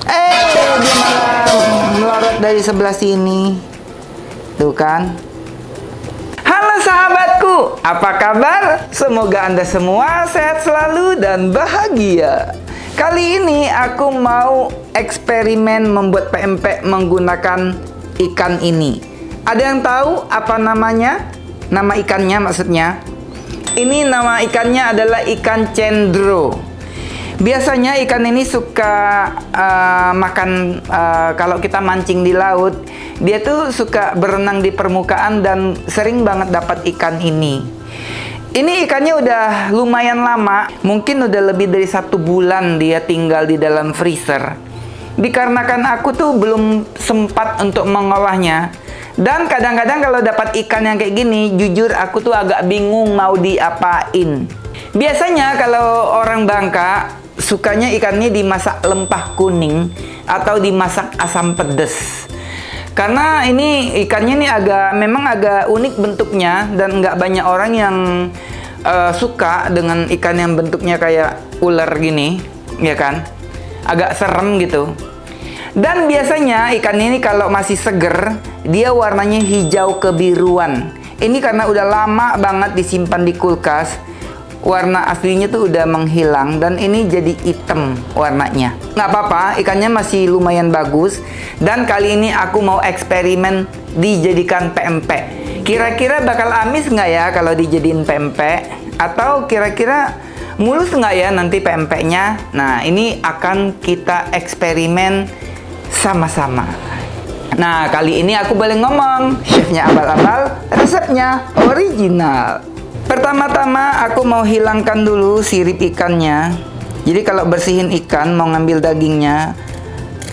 Dia malah melorot dari sebelah sini. Tuh kan. Halo sahabatku, apa kabar? Semoga Anda semua sehat selalu dan bahagia. Kali ini aku mau eksperimen membuat pempek menggunakan ikan ini. Ada yang tahu apa namanya? Nama ikannya maksudnya? Ini nama ikannya adalah ikan cendro. Biasanya ikan ini suka makan, kalau kita mancing di laut, dia tuh suka berenang di permukaan dan sering banget dapat ikan ini. Ini ikannya udah lumayan lama, mungkin udah lebih dari 1 bulan dia tinggal di dalam freezer. Dikarenakan aku tuh belum sempat untuk mengolahnya. Dan kadang-kadang kalau dapat ikan yang kayak gini, jujur aku tuh agak bingung mau diapain. Biasanya kalau orang Bangka, sukanya ikan ini dimasak lempah kuning atau dimasak asam pedas. Karena ini ikannya ini memang agak unik bentuknya dan nggak banyak orang yang suka dengan ikan yang bentuknya kayak ular gini, ya kan? Agak serem gitu. Dan biasanya ikan ini kalau masih seger, dia warnanya hijau kebiruan. Ini karena udah lama banget disimpan di kulkas, warna aslinya tuh udah menghilang dan ini jadi hitam warnanya. Nggak apa-apa, ikannya masih lumayan bagus. Dan kali ini aku mau eksperimen dijadikan pempek. Kira-kira bakal amis nggak ya kalau dijadiin pempek? Atau kira-kira mulus nggak ya nanti pempeknya? Nah, ini akan kita eksperimen sama-sama. Nah, kali ini aku boleh ngomong. Chefnya abal-abal, resepnya original. Pertama-tama aku mau hilangkan dulu sirip ikannya. Jadi kalau bersihin ikan, mau ngambil dagingnya,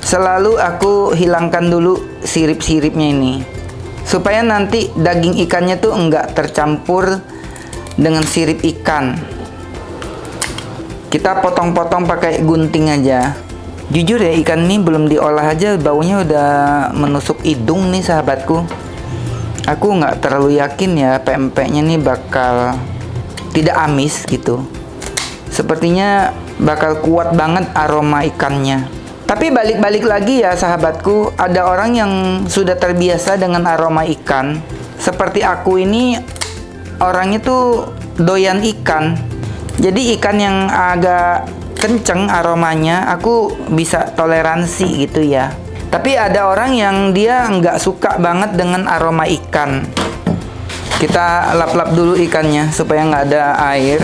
selalu aku hilangkan dulu sirip-siripnya ini. Supaya nanti daging ikannya tuh enggak tercampur dengan sirip ikan. Kita potong-potong pakai gunting aja. Jujur ya, ikan ini belum diolah aja baunya udah menusuk hidung nih sahabatku. Aku nggak terlalu yakin ya pempeknya nih bakal tidak amis gitu. Sepertinya bakal kuat banget aroma ikannya. Tapi balik-balik lagi ya sahabatku, ada orang yang sudah terbiasa dengan aroma ikan. Seperti aku ini orangnya tuh doyan ikan. Jadi ikan yang agak kenceng aromanya aku bisa toleransi gitu ya. Tapi ada orang yang dia nggak suka banget dengan aroma ikan. Kita lap-lap dulu ikannya supaya nggak ada air.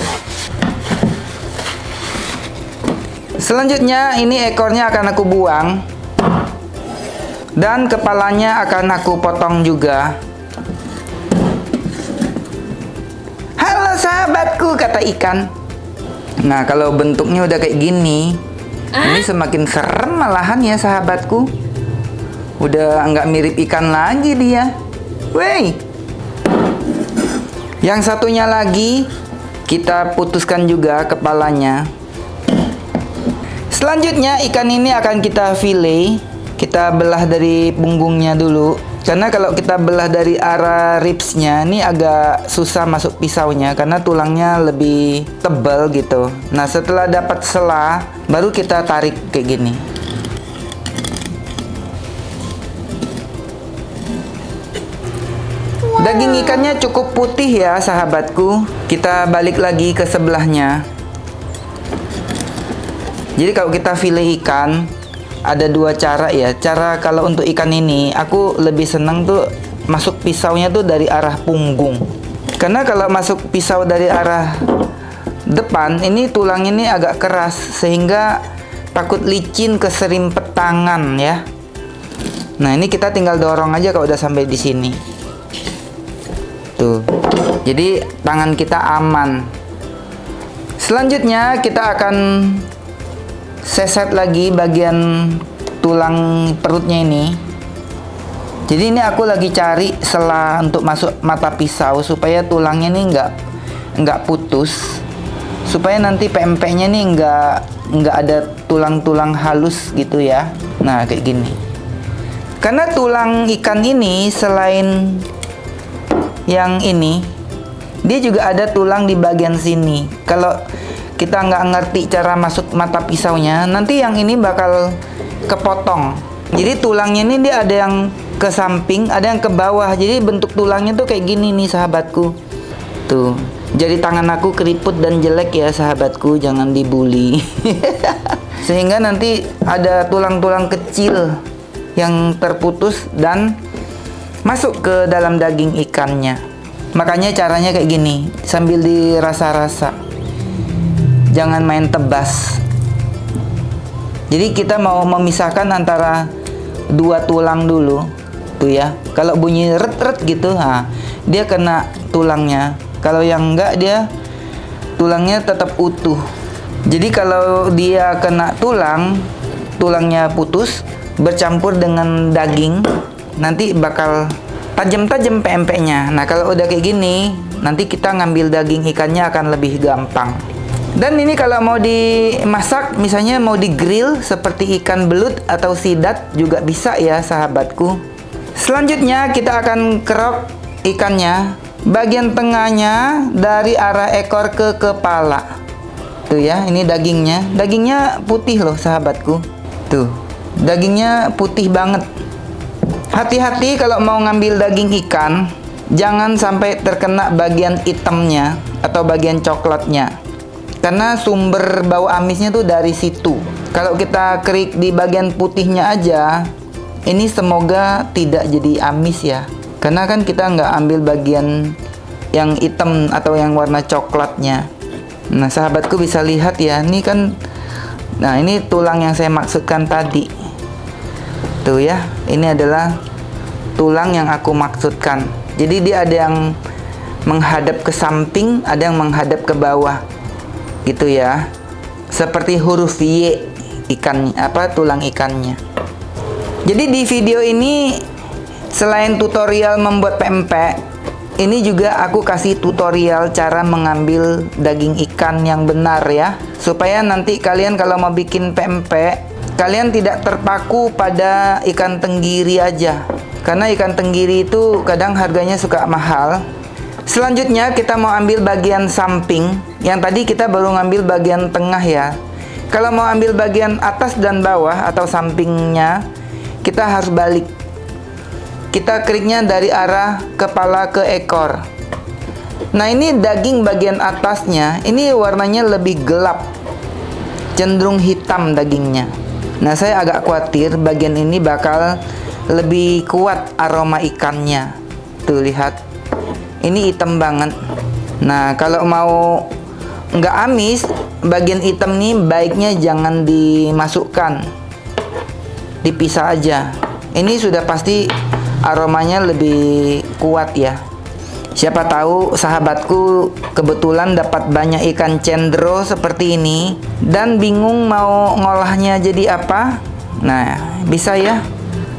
Selanjutnya ini ekornya akan aku buang. Dan kepalanya akan aku potong juga. Halo sahabatku, kata ikan. Nah, kalau bentuknya udah kayak gini, ini semakin serem malahan ya sahabatku. Udah nggak mirip ikan lagi dia. Wey. Yang satunya lagi, kita putuskan juga kepalanya. Selanjutnya ikan ini akan kita fillet. Kita belah dari punggungnya dulu. Karena kalau kita belah dari arah ribsnya, ini agak susah masuk pisaunya karena tulangnya lebih tebal gitu. Nah, setelah dapat sela, baru kita tarik kayak gini. Daging ikannya cukup putih ya sahabatku. Kita balik lagi ke sebelahnya. Jadi kalau kita fillet ikan, ada 2 cara ya. Cara kalau untuk ikan ini, aku lebih seneng tuh masuk pisaunya tuh dari arah punggung. Karena kalau masuk pisau dari arah depan, ini tulang ini agak keras sehingga takut licin keserimpet tangan ya. Nah, ini kita tinggal dorong aja kalau udah sampai di sini. Tuh. Jadi tangan kita aman. Selanjutnya kita akan seset lagi bagian tulang perutnya ini. Jadi ini aku lagi cari sela untuk masuk mata pisau supaya tulangnya ini nggak putus, supaya nanti pempeknya ini nggak ada tulang-tulang halus gitu ya. Nah, kayak gini. Karena tulang ikan ini selain yang ini, dia juga ada tulang di bagian sini. Kalau kita nggak ngerti cara masuk mata pisaunya, nanti yang ini bakal kepotong. Jadi tulangnya ini dia ada yang ke samping, ada yang ke bawah. Jadi bentuk tulangnya tuh kayak gini nih sahabatku. Tuh. Jadi tangan aku keriput dan jelek ya sahabatku, jangan dibully. Sehingga nanti ada tulang-tulang kecil yang terputus dan masuk ke dalam daging ikannya. Makanya caranya kayak gini, sambil dirasa-rasa. Jangan main tebas. Jadi kita mau memisahkan antara dua tulang dulu. Tuh ya. Kalau bunyi ret-ret gitu, dia kena tulangnya. Kalau yang enggak, dia tulangnya tetap utuh. Jadi kalau dia kena tulangnya putus, bercampur dengan daging, nanti bakal tajam-tajam pempeknya. Nah, kalau udah kayak gini, nanti kita ngambil daging ikannya akan lebih gampang. Dan ini kalau mau dimasak, misalnya mau di-grill seperti ikan belut atau sidat juga bisa ya sahabatku. Selanjutnya kita akan kerok ikannya, bagian tengahnya dari arah ekor ke kepala. Tuh ya, ini dagingnya. Dagingnya putih loh sahabatku. Tuh, dagingnya putih banget. Hati-hati kalau mau ngambil daging ikan, jangan sampai terkena bagian hitamnya atau bagian coklatnya. Karena sumber bau amisnya tuh dari situ. Kalau kita kerik di bagian putihnya aja, ini semoga tidak jadi amis ya. Karena kan kita nggak ambil bagian yang hitam atau yang warna coklatnya. Nah, sahabatku bisa lihat ya, ini kan, nah ini tulang yang saya maksudkan tadi. Tuh ya, ini adalah tulang yang aku maksudkan. Jadi dia ada yang menghadap ke samping, ada yang menghadap ke bawah. Gitu ya. Seperti huruf Y ikan tulang ikannya. Jadi di video ini selain tutorial membuat pempek, ini juga aku kasih tutorial cara mengambil daging ikan yang benar ya. Supaya nanti kalian kalau mau bikin pempek, kalian tidak terpaku pada ikan tenggiri aja. Karena ikan tenggiri itu kadang harganya suka mahal. Selanjutnya kita mau ambil bagian samping. Yang tadi kita baru ngambil bagian tengah ya. Kalau mau ambil bagian atas dan bawah atau sampingnya, kita harus balik. Kita keriknya dari arah kepala ke ekor. Nah, ini daging bagian atasnya, ini warnanya lebih gelap, cenderung hitam dagingnya. Nah, saya agak khawatir bagian ini bakal lebih kuat aroma ikannya. Tuh lihat, ini hitam banget. Nah, kalau mau nggak amis, bagian hitam nih baiknya jangan dimasukkan, dipisah aja. Ini sudah pasti aromanya lebih kuat ya. Siapa tahu sahabatku kebetulan dapat banyak ikan cendro seperti ini dan bingung mau ngolahnya jadi apa. Nah, bisa ya.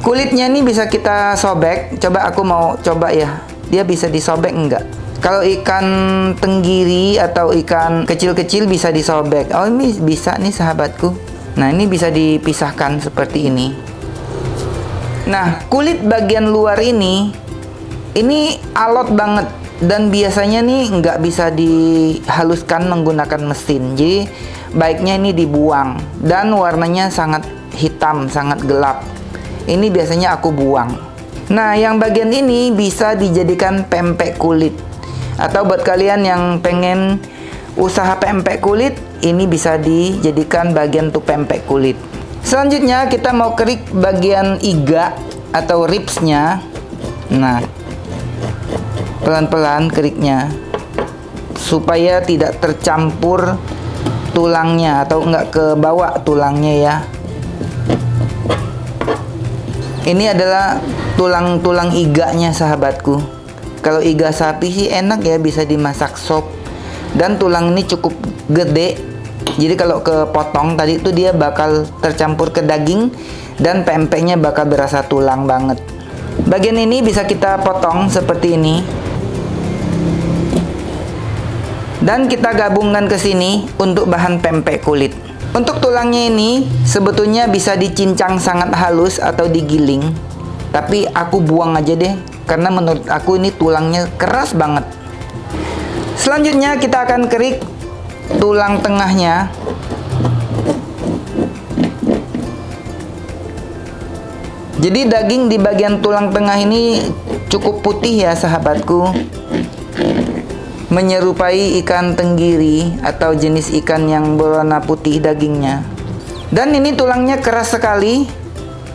Kulitnya ini bisa kita sobek. Coba aku mau coba ya. Dia bisa disobek enggak? Kalau ikan tenggiri atau ikan kecil-kecil bisa disobek. Oh, ini bisa nih sahabatku. Nah, ini bisa dipisahkan seperti ini. Nah, kulit bagian luar ini alot banget. Dan biasanya nih nggak bisa dihaluskan menggunakan mesin. Jadi, baiknya ini dibuang. Dan warnanya sangat hitam, sangat gelap. Ini biasanya aku buang. Nah, yang bagian ini bisa dijadikan pempek kulit. Atau buat kalian yang pengen usaha pempek kulit, ini bisa dijadikan bagian tuh pempek kulit. Selanjutnya kita mau kerik bagian iga atau ribsnya. Nah, pelan-pelan keriknya supaya tidak tercampur tulangnya atau enggak ke bawah tulangnya ya. Ini adalah tulang-tulang iganya sahabatku. Kalau iga sapi sih enak ya, bisa dimasak sop. Dan tulang ini cukup gede. Jadi kalau kepotong tadi itu dia bakal tercampur ke daging dan pempeknya bakal berasa tulang banget. Bagian ini bisa kita potong seperti ini. Dan kita gabungkan ke sini untuk bahan pempek kulit. Untuk tulangnya ini sebetulnya bisa dicincang sangat halus atau digiling. Tapi aku buang aja deh, karena menurut aku ini tulangnya keras banget. Selanjutnya kita akan kerik tulang tengahnya. Jadi daging di bagian tulang tengah ini cukup putih ya sahabatku, menyerupai ikan tenggiri atau jenis ikan yang berwarna putih dagingnya. Dan ini tulangnya keras sekali,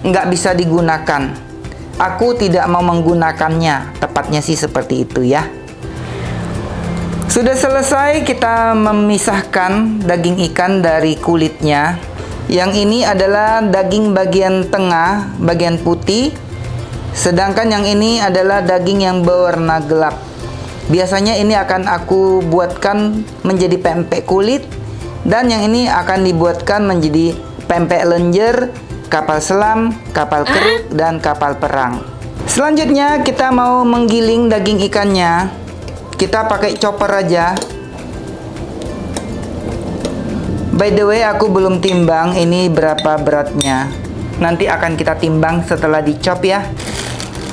nggak bisa digunakan. Aku tidak mau menggunakannya, tepatnya sih seperti itu ya. Sudah selesai kita memisahkan daging ikan dari kulitnya. Yang ini adalah daging bagian tengah, bagian putih. Sedangkan yang ini adalah daging yang berwarna gelap. Biasanya ini akan aku buatkan menjadi pempek kulit. Dan yang ini akan dibuatkan menjadi pempek lenjer, kapal selam, kapal keruk, dan kapal perang. Selanjutnya kita mau menggiling daging ikannya. Kita pakai chopper aja. By the way, aku belum timbang ini berapa beratnya. Nanti akan kita timbang setelah dicop ya.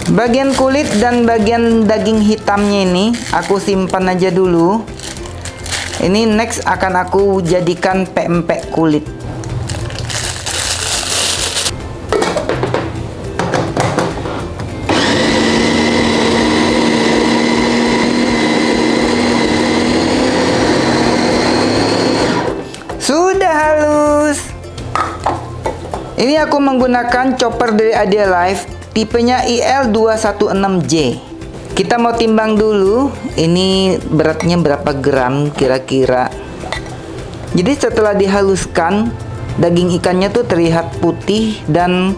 Bagian kulit dan bagian daging hitamnya ini aku simpan aja dulu. Ini next akan aku jadikan pempek kulit. Sudah halus. Ini aku menggunakan chopper dari Idea Life, tipenya IL216J. Kita mau timbang dulu, ini beratnya berapa gram kira-kira. Jadi setelah dihaluskan, daging ikannya tuh terlihat putih dan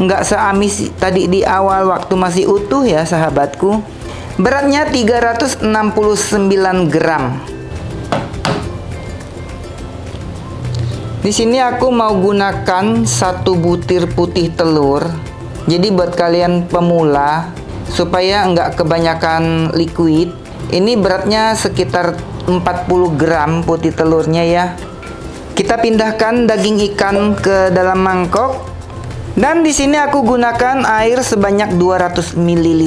nggak seamis tadi di awal waktu masih utuh ya sahabatku. Beratnya 369 gram. Di sini aku mau gunakan 1 butir putih telur. Jadi buat kalian pemula, supaya nggak kebanyakan liquid, ini beratnya sekitar 40 gram putih telurnya ya. Kita pindahkan daging ikan ke dalam mangkok. Dan di sini aku gunakan air sebanyak 200 ml.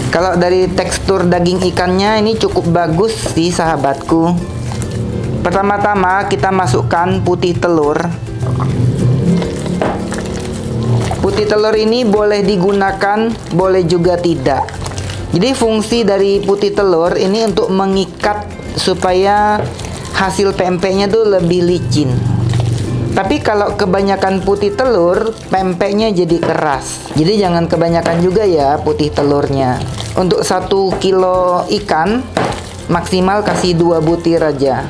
Kalau dari tekstur daging ikannya ini cukup bagus sih sahabatku. Pertama-tama kita masukkan putih telur. Putih telur ini boleh digunakan, boleh juga tidak. Jadi fungsi dari putih telur ini untuk mengikat supaya hasil pempeknya tuh lebih licin. Tapi kalau kebanyakan putih telur, pempeknya jadi keras. Jadi jangan kebanyakan juga ya putih telurnya. Untuk 1 kilo ikan, maksimal kasih 2 butir aja.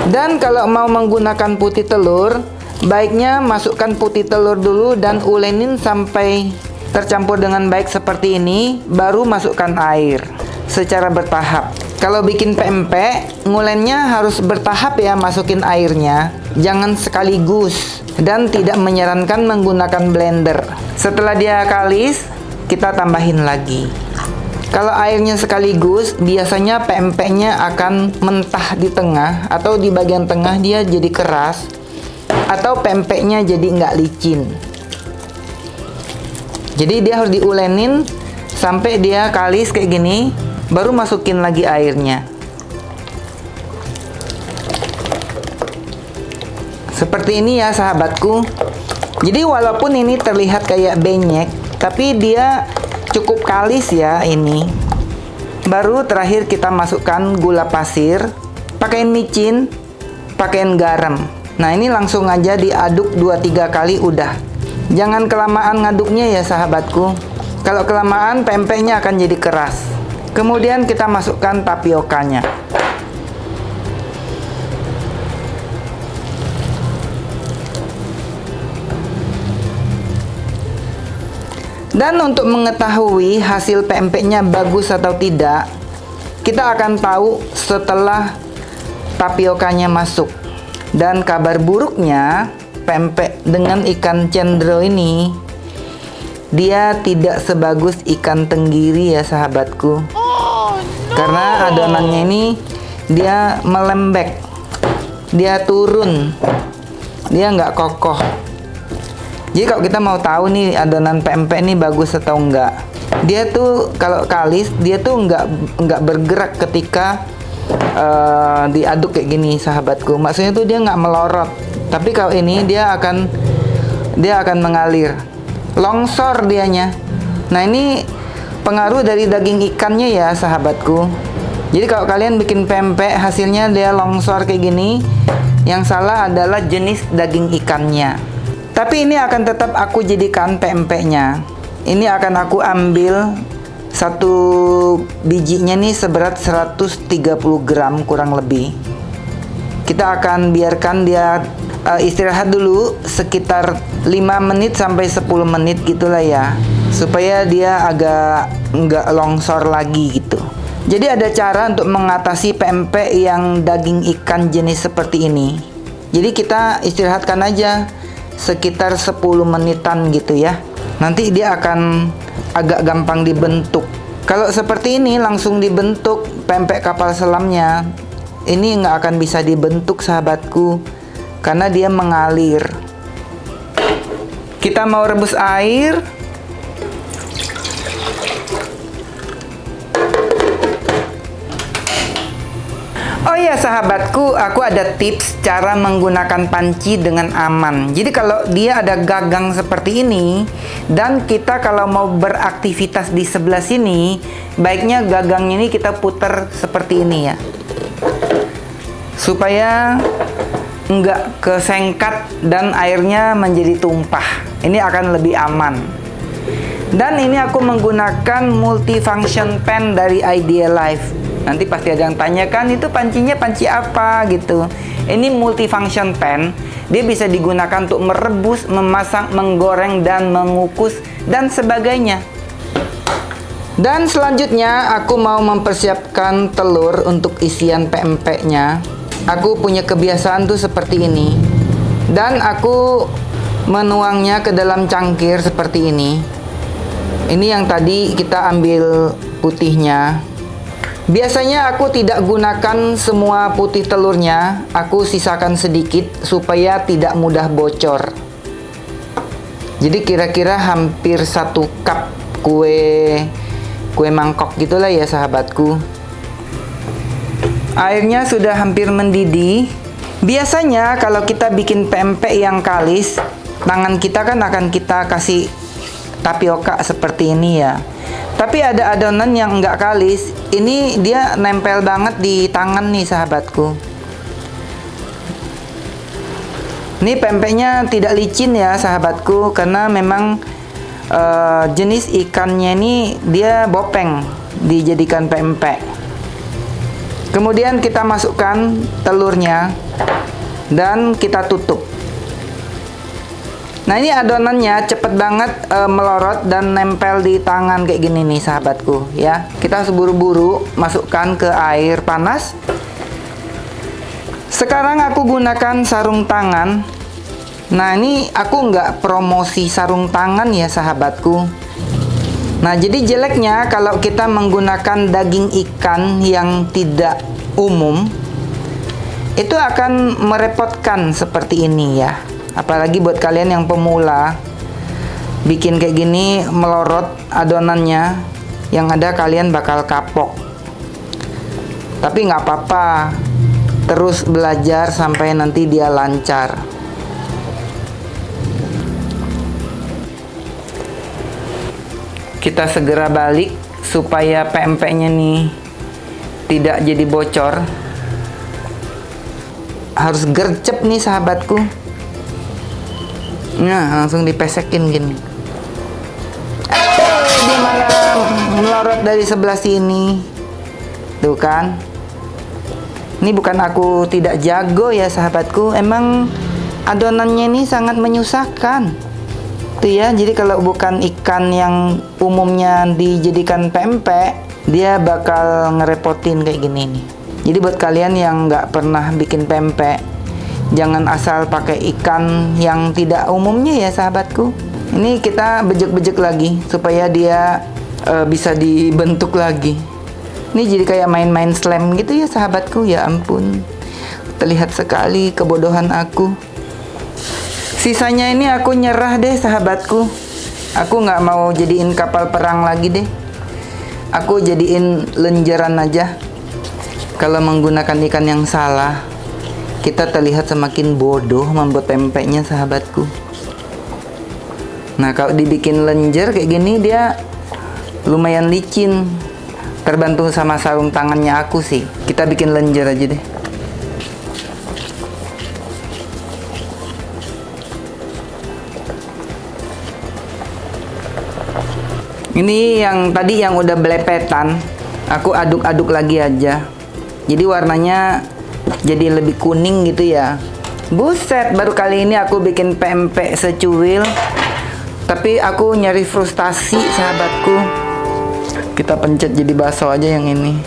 Dan kalau mau menggunakan putih telur, baiknya masukkan putih telur dulu dan ulenin sampai tercampur dengan baik seperti ini, baru masukkan air secara bertahap. Kalau bikin pempek, ngulennya harus bertahap ya, masukin airnya. Jangan sekaligus dan tidak menyarankan menggunakan blender. Setelah dia kalis, kita tambahin lagi. Kalau airnya sekaligus, biasanya pempeknya akan mentah di tengah atau di bagian tengah dia jadi keras atau pempeknya jadi nggak licin. Jadi dia harus diulenin sampai dia kalis kayak gini, baru masukin lagi airnya. Seperti ini ya sahabatku. Jadi walaupun ini terlihat kayak benyek, tapi dia cukup kalis ya ini. Baru terakhir kita masukkan gula pasir, pakaiin micin, pakaiin garam. Nah ini langsung aja diaduk 2-3 kali udah. Jangan kelamaan ngaduknya ya sahabatku. Kalau kelamaan pempeknya akan jadi keras. Kemudian kita masukkan tapiokanya. Dan untuk mengetahui hasil pempeknya bagus atau tidak, kita akan tahu setelah tapiokanya masuk. Dan kabar buruknya, pempek dengan ikan cendro ini, dia tidak sebagus ikan tenggiri ya sahabatku. Karena adonannya ini dia melembek, dia turun, dia nggak kokoh. Jadi kalau kita mau tahu nih adonan pempek ini bagus atau enggak, dia tuh kalau kalis dia tuh nggak bergerak ketika diaduk kayak gini sahabatku. Maksudnya tuh dia nggak melorot Tapi kalau ini dia akan mengalir, longsor dianya. Nah, ini pengaruh dari daging ikannya ya sahabatku. Jadi kalau kalian bikin pempek hasilnya dia longsor kayak gini, yang salah adalah jenis daging ikannya. Tapi ini akan tetap aku jadikan pempeknya. Ini akan aku ambil satu bijinya nih seberat 130 gram kurang lebih. Kita akan biarkan dia istirahat dulu sekitar 5 menit sampai 10 menit gitulah ya, supaya dia agak nggak longsor lagi gitu. Jadi ada cara untuk mengatasi pempek yang daging ikan jenis seperti ini. Jadi kita istirahatkan aja sekitar 10 menitan gitu ya. Nanti dia akan agak gampang dibentuk. Kalau seperti ini langsung dibentuk pempek kapal selamnya, ini nggak akan bisa dibentuk sahabatku, karena dia mengalir. Kita mau rebus air. Oh ya sahabatku, aku ada tips cara menggunakan panci dengan aman. Jadi kalau dia ada gagang seperti ini, dan kita kalau mau beraktivitas di sebelah sini, baiknya gagangnya ini kita putar seperti ini ya, supaya nggak kesengkat dan airnya menjadi tumpah. Ini akan lebih aman. Dan ini aku menggunakan multifunction pan dari Idealife. Nanti pasti ada yang tanyakan, itu pancinya panci apa gitu. Ini multifunction pan. Dia bisa digunakan untuk merebus, memasak, menggoreng, dan mengukus, dan sebagainya. Dan selanjutnya aku mau mempersiapkan telur untuk isian pempeknya. Aku punya kebiasaan tuh seperti ini. Dan aku menuangnya ke dalam cangkir seperti ini. Ini yang tadi kita ambil putihnya. Biasanya aku tidak gunakan semua putih telurnya, aku sisakan sedikit supaya tidak mudah bocor. Jadi kira-kira hampir 1 cup kue mangkok gitulah ya sahabatku. Airnya sudah hampir mendidih. Biasanya kalau kita bikin pempek yang kalis, tangan kita kan akan kita kasih tapioka seperti ini ya. Tapi ada adonan yang enggak kalis, ini dia nempel banget di tangan nih sahabatku. Ini pempeknya tidak licin ya sahabatku, karena memang jenis ikannya ini dia bopeng dijadikan pempek. Kemudian kita masukkan telurnya dan kita tutup. Nah, ini adonannya cepet banget melorot dan nempel di tangan kayak gini nih sahabatku ya. Kita buru-buru masukkan ke air panas. Sekarang aku gunakan sarung tangan. Nah, ini aku nggak promosi sarung tangan ya sahabatku. Nah, jadi jeleknya kalau kita menggunakan daging ikan yang tidak umum, itu akan merepotkan seperti ini ya. Apalagi buat kalian yang pemula, bikin kayak gini melorot adonannya, yang ada kalian bakal kapok. Tapi nggak apa-apa, terus belajar sampai nanti dia lancar. Kita segera balik supaya pempeknya nih tidak jadi bocor. Harus gercep nih sahabatku. Nah, langsung dipesekin gini. Dia malah melorot dari sebelah sini. Tuh kan. Ini bukan aku tidak jago ya sahabatku. Emang adonannya ini sangat menyusahkan. Tuh ya, jadi kalau bukan ikan yang umumnya dijadikan pempek, dia bakal ngerepotin kayak gini nih. Jadi buat kalian yang nggak pernah bikin pempek, jangan asal pakai ikan yang tidak umumnya ya sahabatku. Ini kita bejek-bejek lagi supaya dia bisa dibentuk lagi. Ini jadi kayak main-main slam gitu ya sahabatku. Ya ampun, terlihat sekali kebodohan aku. Sisanya ini aku nyerah deh sahabatku. Aku nggak mau jadiin kapal perang lagi deh. Aku jadiin lenjeran aja. Kalau menggunakan ikan yang salah, kita terlihat semakin bodoh membuat pempeknya, sahabatku. Nah, kalau dibikin lenjer kayak gini dia lumayan licin. Terbantu sama sarung tangannya aku sih. Kita bikin lenjer aja deh. Ini yang tadi yang udah belepetan, aku aduk-aduk lagi aja. Jadi warnanya jadi lebih kuning gitu ya. Buset, baru kali ini aku bikin pempek secuil. Tapi aku nyari frustasi, sahabatku. Kita pencet jadi bakso aja yang ini.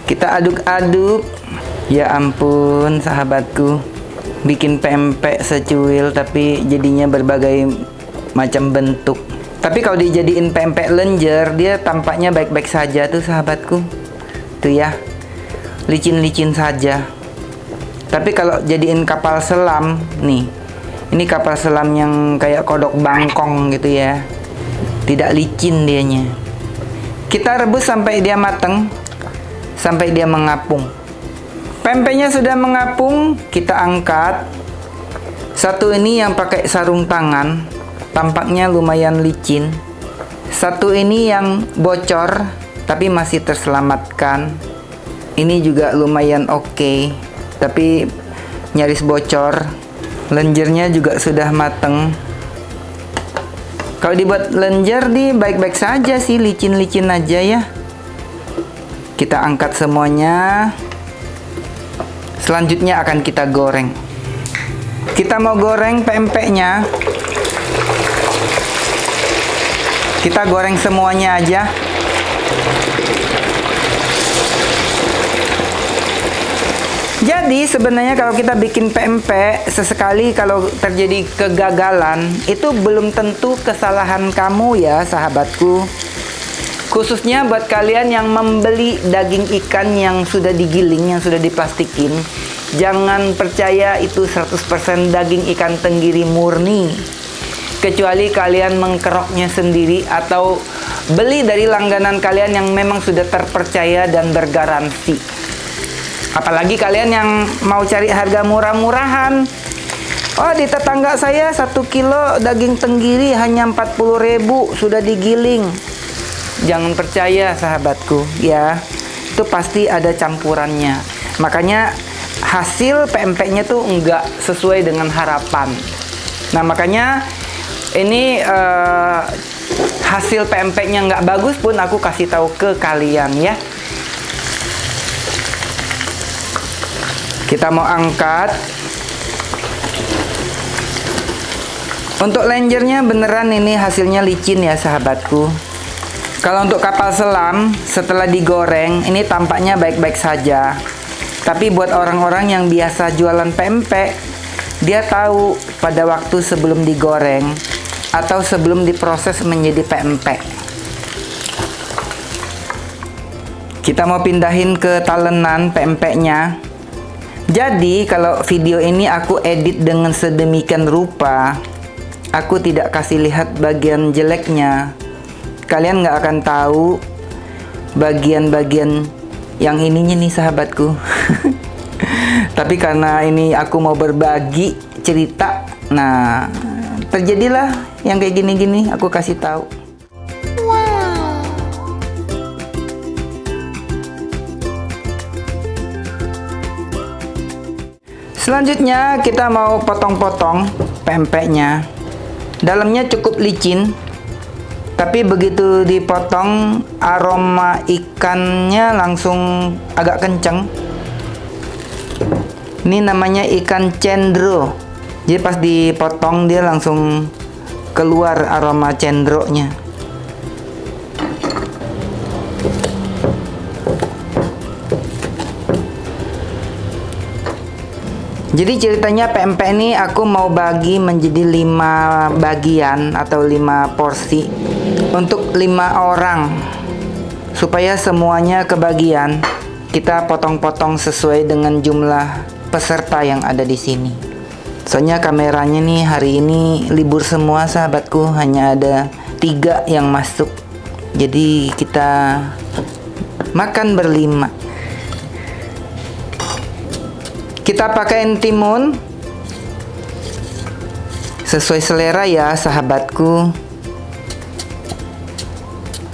Kita aduk-aduk. Ya ampun, sahabatku. Bikin pempek secuil tapi jadinya berbagai macam bentuk. Tapi kalau dijadiin pempek lenjer, dia tampaknya baik-baik saja tuh, sahabatku. Tuh ya, licin-licin saja. Tapi kalau jadiin kapal selam, nih, ini kapal selam yang kayak kodok bangkong gitu ya, tidak licin dianya. Kita rebus sampai dia mateng, sampai dia mengapung. Pempeknya sudah mengapung, kita angkat. Satu ini yang pakai sarung tangan, tampaknya lumayan licin. Satu ini yang bocor, tapi masih terselamatkan. Ini juga lumayan oke, tapi nyaris bocor. Lenjernya juga sudah mateng. Kalau dibuat lenjer nih baik-baik saja sih, licin-licin aja ya. Kita angkat semuanya. Selanjutnya akan kita goreng. Kita mau goreng pempeknya. Kita goreng semuanya aja. Jadi sebenarnya kalau kita bikin pempek, sesekali kalau terjadi kegagalan, itu belum tentu kesalahan kamu ya, sahabatku. Khususnya buat kalian yang membeli daging ikan yang sudah digiling, yang sudah diplastikin. Jangan percaya itu 100% daging ikan tenggiri murni. Kecuali kalian mengkeroknya sendiri atau beli dari langganan kalian yang memang sudah terpercaya dan bergaransi. Apalagi kalian yang mau cari harga murah-murahan. Oh, di tetangga saya 1 kilo daging tenggiri hanya 40.000 sudah digiling. Jangan percaya, sahabatku, ya. Itu pasti ada campurannya. Makanya hasil pempeknya tuh enggak sesuai dengan harapan. Nah, makanya ini hasil pempeknya nggak bagus pun aku kasih tahu ke kalian ya. Kita mau angkat. Untuk lenjernya beneran ini hasilnya licin ya, sahabatku. Kalau untuk kapal selam, setelah digoreng, ini tampaknya baik-baik saja. Tapi buat orang-orang yang biasa jualan pempek, dia tahu pada waktu sebelum digoreng atau sebelum diproses menjadi pempek. Kita mau pindahin ke talenan pempeknya. Jadi kalau video ini aku edit dengan sedemikian rupa, aku tidak kasih lihat bagian jeleknya. Kalian nggak akan tahu bagian-bagian yang ininya nih, sahabatku. Tapi karena ini aku mau berbagi cerita, nah terjadilah yang kayak gini-gini, aku kasih tahu. Wow. Selanjutnya kita mau potong-potong pempeknya. Dalamnya cukup licin. Tapi begitu dipotong, aroma ikannya langsung agak kenceng. Ini namanya ikan cendro. Jadi pas dipotong dia langsung keluar aroma cendronya. Jadi ceritanya pempek ini aku mau bagi menjadi 5 bagian atau 5 porsi untuk 5 orang, supaya semuanya kebagian. Kita potong-potong sesuai dengan jumlah peserta yang ada di sini. Soalnya kameranya nih hari ini libur semua, sahabatku, hanya ada 3 yang masuk. Jadi kita Makan berlima. Kita pakai timun sesuai selera ya sahabatku.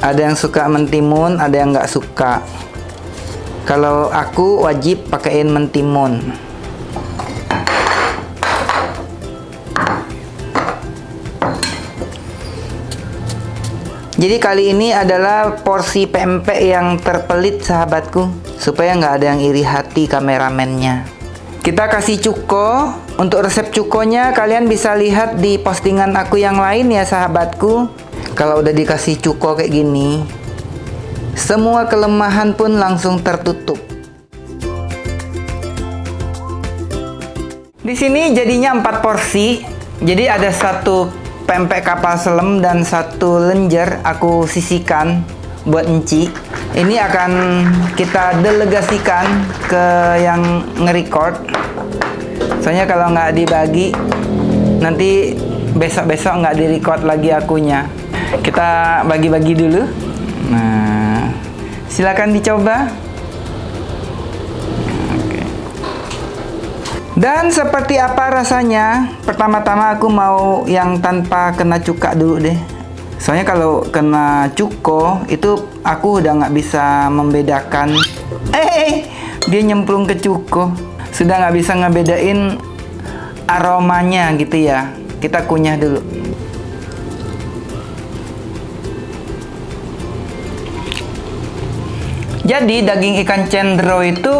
Ada yang suka mentimun, ada yang nggak suka. Kalau aku wajib pakaiin mentimun. Jadi kali ini adalah porsi pempek yang terpelit sahabatku, supaya nggak ada yang iri hati kameramennya. Kita kasih cuko. Untuk resep cukonya kalian bisa lihat di postingan aku yang lain ya sahabatku. Kalau udah dikasih cuko kayak gini, semua kelemahan pun langsung tertutup. Di sini jadinya 4 porsi. Jadi ada 1 pempek kapal selam dan 1 lenjer aku sisihkan buat enci. Ini akan kita delegasikan ke yang nge-record. Soalnya kalau nggak dibagi, nanti besok-besok nggak di-record lagi akunya. Kita bagi-bagi dulu. Nah, silakan dicoba. Oke. Dan seperti apa rasanya? Pertama-tama aku mau yang tanpa kena cuka dulu deh. Soalnya kalau kena cuko itu aku udah nggak bisa membedakan. Dia nyemplung ke cuko. Sudah nggak bisa ngebedain aromanya gitu ya. Kita kunyah dulu. Jadi daging ikan cendro itu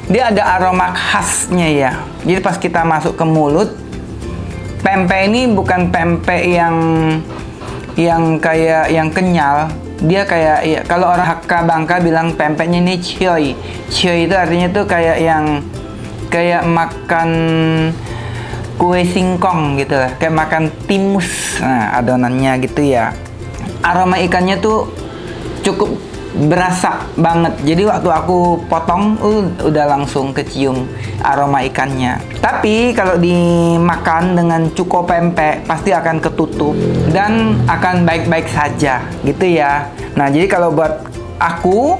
dia ada aroma khasnya ya. Jadi pas kita masuk ke mulut, pempek ini bukan pempek yang kayak yang kenyal. Dia kayak ya, kalau orang Hakka Bangka bilang pempeknya ini choy. Choy itu artinya tuh kayak makan kue singkong gitu lah, kayak makan timus. Nah, adonannya gitu ya. Aroma ikannya tuh cukup berasa banget. Jadi waktu aku potong udah langsung kecium aroma ikannya. Tapi kalau dimakan dengan cuko pempek pasti akan ketutup dan akan baik-baik saja gitu ya. Nah, jadi kalau buat aku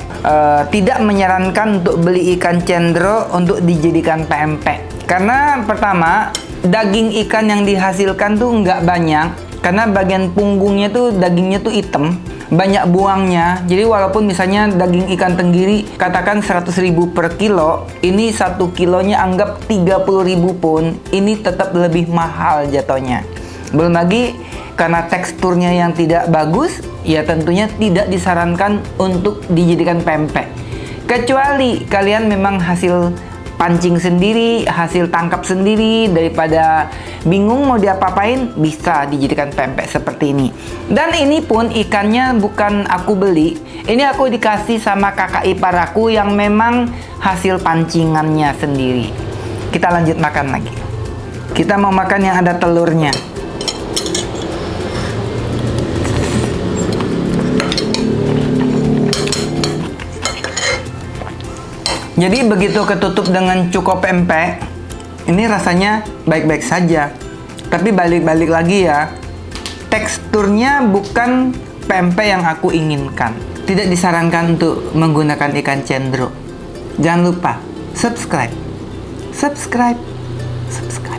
tidak menyarankan untuk beli ikan cendro untuk dijadikan pempek. Karena pertama, daging ikan yang dihasilkan tuh nggak banyak. Karena bagian punggungnya tuh dagingnya tuh hitam, banyak buangnya. Jadi walaupun misalnya daging ikan tenggiri katakan 100.000 per kilo, ini 1 kilonya anggap 30.000 pun, ini tetap lebih mahal jatuhnya. Belum lagi karena teksturnya yang tidak bagus, ya tentunya tidak disarankan untuk dijadikan pempek. Kecuali kalian memang hasil pancing sendiri, hasil tangkap sendiri, daripada bingung mau diapa-apain, bisa dijadikan pempek seperti ini. Dan ini pun ikannya bukan aku beli, ini aku dikasih sama kakak ipar aku yang memang hasil pancingannya sendiri. Kita lanjut makan lagi. Kita mau makan yang ada telurnya. Jadi begitu ketutup dengan cuko pempek, ini rasanya baik-baik saja. Tapi balik-balik lagi ya, teksturnya bukan pempek yang aku inginkan. Tidak disarankan untuk menggunakan ikan cendro. Jangan lupa subscribe, subscribe, subscribe.